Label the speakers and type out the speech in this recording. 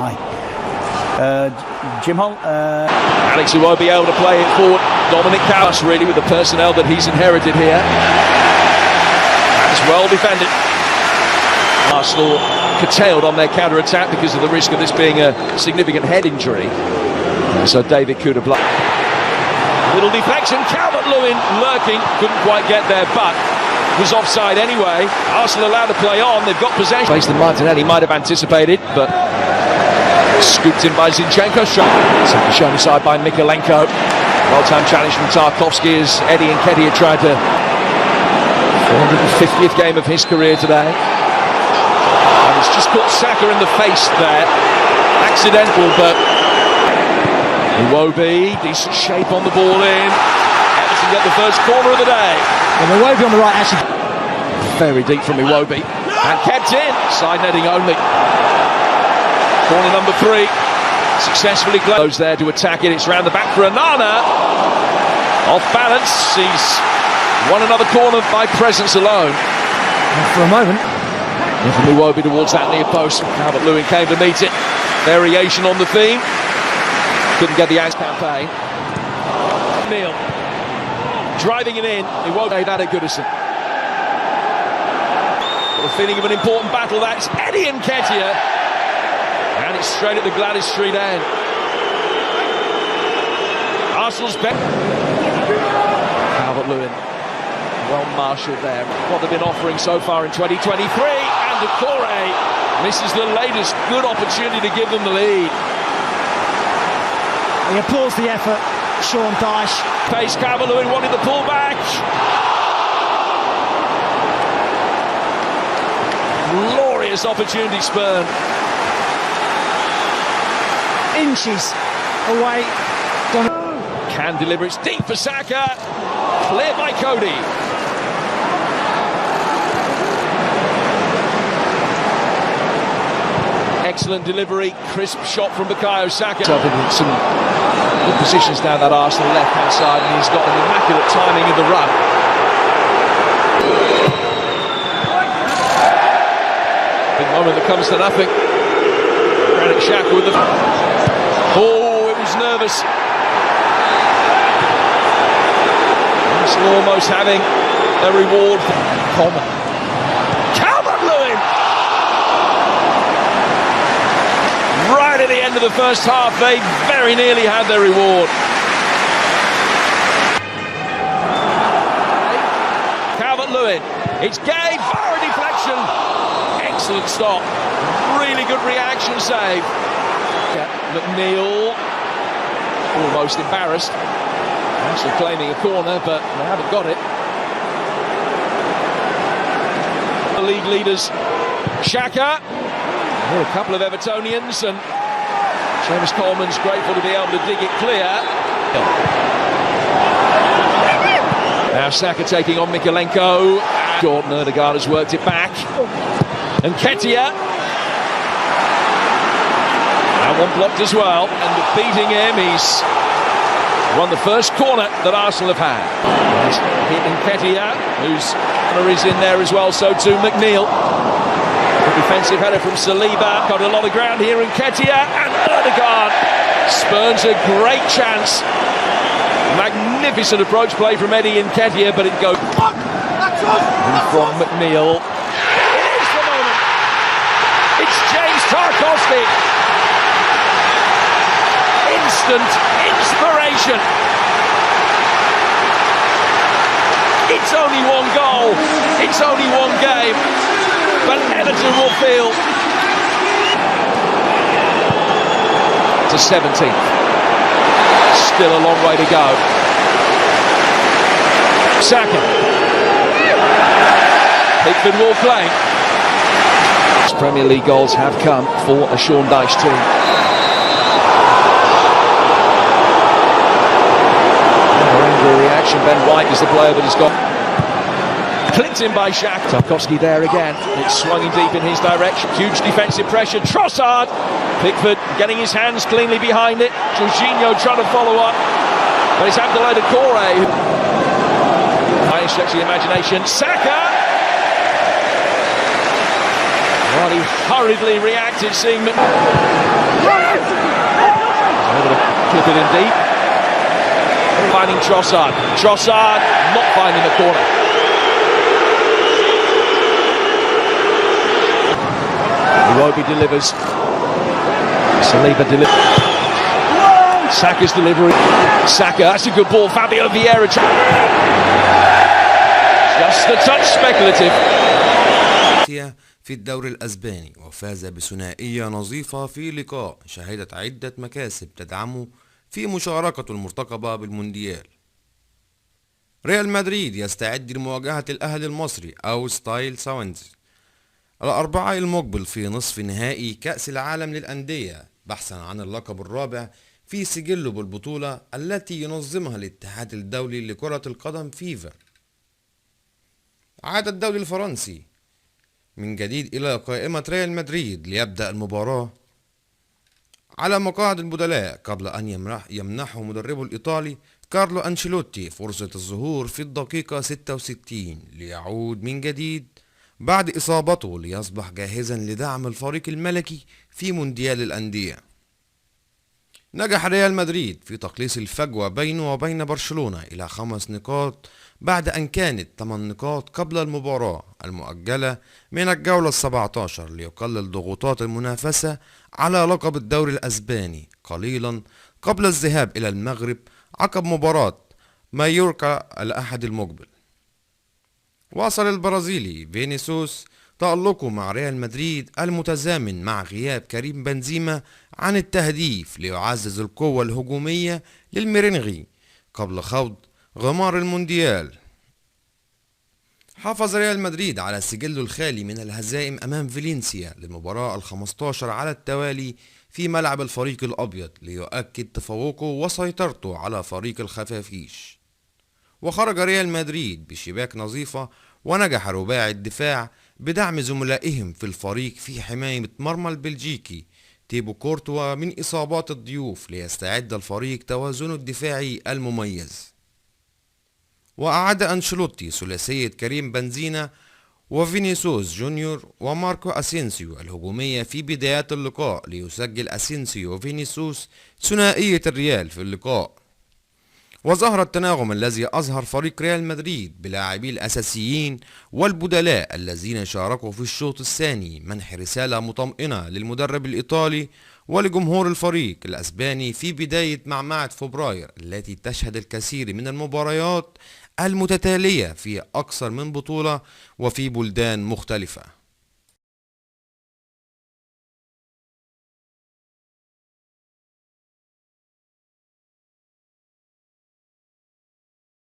Speaker 1: Hi. Jim Hull.
Speaker 2: Alex, who won't be able to play it forward. Dominic Callas, really, with the personnel that he's inherited here. That's well defended. Arsenal curtailed on their counter-attack because of the risk of this being a significant head injury. So David could have blocked. Little deflection, Calvert-Lewin lurking, couldn't quite get there, but was offside anyway. Arsenal allowed to play on, they've got possession. Place than Martinelli might have anticipated, but scooped in by Zinchenko. Shown aside by Mikolenko. Well-timed challenge from Tarkowski as Eddie Nketiah tried to 450th game of his career today. And it's just caught Saka in the face there. Accidental, but Iwobi, decent shape on the ball in. Everton get the first corner of the day.
Speaker 1: And Iwobi on the right, actually.
Speaker 2: Very deep from Iwobi. And kept in. Side netting only. Corner number 3. Successfully closed there to attack it. It's round the back for Onana. Off balance. He's won another corner by presence alone.
Speaker 1: And for a moment.
Speaker 2: And from Iwobi towards that near post. Calvert-Lewin came to meet it. Variation on the theme. Couldn't get the Axe campaign. Neil driving it in. Iwobi that at Goodison. Got a feeling of an important battle. That's Eddie Nketiah. And it's straight at the Gladys Street end. Arsenal's bet. Calvert-Lewin, well marshalled there. What they've been offering so far in 2023. And Decore misses the latest good opportunity to give them the lead.
Speaker 1: He applauds the effort, Sean Dyche.
Speaker 2: Pace, Calvert-Lewin wanted the pullback. Glorious opportunity spurned.
Speaker 1: Inches away.
Speaker 2: Can deliver, it's deep for Saka. Cleared by Cody. Excellent delivery, crisp shot from Bukayo Saka. Some good positions down that Arsenal left-hand side, and he's got an immaculate timing of the run. Big moment that comes to nothing. Granit Xhaka with the... Oh, it was nervous. Arsenal almost having a reward for Coleman. Calvert-Lewin! Right at the end of the first half, they very nearly had their reward. Calvert-Lewin, it's Gay, far deflection. Excellent stop. Really good reaction save. McNeil, almost embarrassed. Actually claiming a corner, but they haven't got it. The league leaders, Xhaka. A couple of Evertonians, and Seamus Coleman's grateful to be able to dig it clear. Now Saka taking on Mikolenko. Jordan Erdegaard has worked it back. And Nketiah. And one blocked as well. And defeating him, he's won the first corner that Arsenal have had. Hit Nketiah, whose corner is in there as well, so too McNeil. Defensive header from Saliba. Got a lot of ground here in Nketiah, and Erdegaard spurns a great chance. Magnificent approach play from Eddie Nketiah, but it goes from McNeil. It is the moment. It's James Tarkowski. Instant inspiration. It's only one goal. It's only one game. But Everton will feel to 17th. Still a long way to go. Saka. Pickford will play. Premier League goals have come for a Sean Dyche team. Angry reaction. Ben White is the player that has got. Clipped in by Xhaka. Tarkowski there again. It's swung in deep in his direction. Huge defensive pressure. Trossard. Pickford getting his hands cleanly behind it. Jorginho trying to follow up. But it's Abdoulaye Doucouré. High stretch of the imagination. Saka. Well, he hurriedly reacted, seeing talented indeed. Finding Trossard. Trossard not finding the corner. Iwobi delivers. Saliba delivers. Saka's delivery. Saka, that's a good ball. Fabio Vieira. Just a touch speculative.
Speaker 3: في الدوري الأسباني، وفاز بثنائية نظيفة في لقاء شهدت عدة مكاسب تدعمه في مشاركته المرتقبة بالمونديال. ريال مدريد يستعد لمواجهة الأهلي المصري أو ستايل ساوندز الأربعاء المقبل في نصف نهائي كأس العالم للأندية، بحثا عن اللقب الرابع في سجله بالبطولة التي ينظمها الاتحاد الدولي لكرة القدم فيفا. عاد الدوري الفرنسي من جديد إلى قائمة ريال مدريد ليبدأ المباراة على مقاعد البدلاء قبل أن يمنحه مدربه الإيطالي كارلو أنشيلوتي فرصة الظهور في الدقيقة 66 ليعود من جديد بعد إصابته ليصبح جاهزا لدعم الفريق الملكي في مونديال الأندية. نجح ريال مدريد في تقليص الفجوة بينه وبين برشلونة إلى 5 نقاط بعد أن كانت 8 نقاط قبل المباراة المؤجلة من الجولة 17 ليقلل ضغوطات المنافسة على لقب الدوري الأسباني قليلا قبل الذهاب إلى المغرب عقب مباراة مايوركا الأحد المقبل. واصل البرازيلي فينيسيوس تألقه مع ريال مدريد المتزامن مع غياب كريم بنزيما عن التهديف ليعزز القوة الهجومية للميرينغي قبل خوض غمار المونديال. حافظ ريال مدريد على سجله الخالي من الهزائم أمام فالنسيا للمباراة ال15 على التوالي في ملعب الفريق الأبيض ليؤكد تفوقه وسيطرته على فريق الخفافيش. وخرج ريال مدريد بشباك نظيفة ونجح رباعي الدفاع بدعم زملائهم في الفريق في حماية مرمى البلجيكي تيبو كورتوا من إصابات الضيوف ليستعد الفريق توازنه الدفاعي المميز. وأعاد أنشيلوتي ثلاثية كريم بنزيما وفينيسيوس جونيور وماركو أسينسيو الهجومية في بدايات اللقاء ليسجل أسينسيو وفينيسيوس ثنائية الريال في اللقاء. وظهر التناغم الذي أظهر فريق ريال مدريد بلاعبيه الأساسيين والبدلاء الذين شاركوا في الشوط الثاني منح رسالة مطمئنة للمدرب الإيطالي ولجمهور الفريق الأسباني في بداية معمعة فبراير التي تشهد الكثير من المباريات المتتالية في أكثر من بطولة وفي بلدان مختلفة.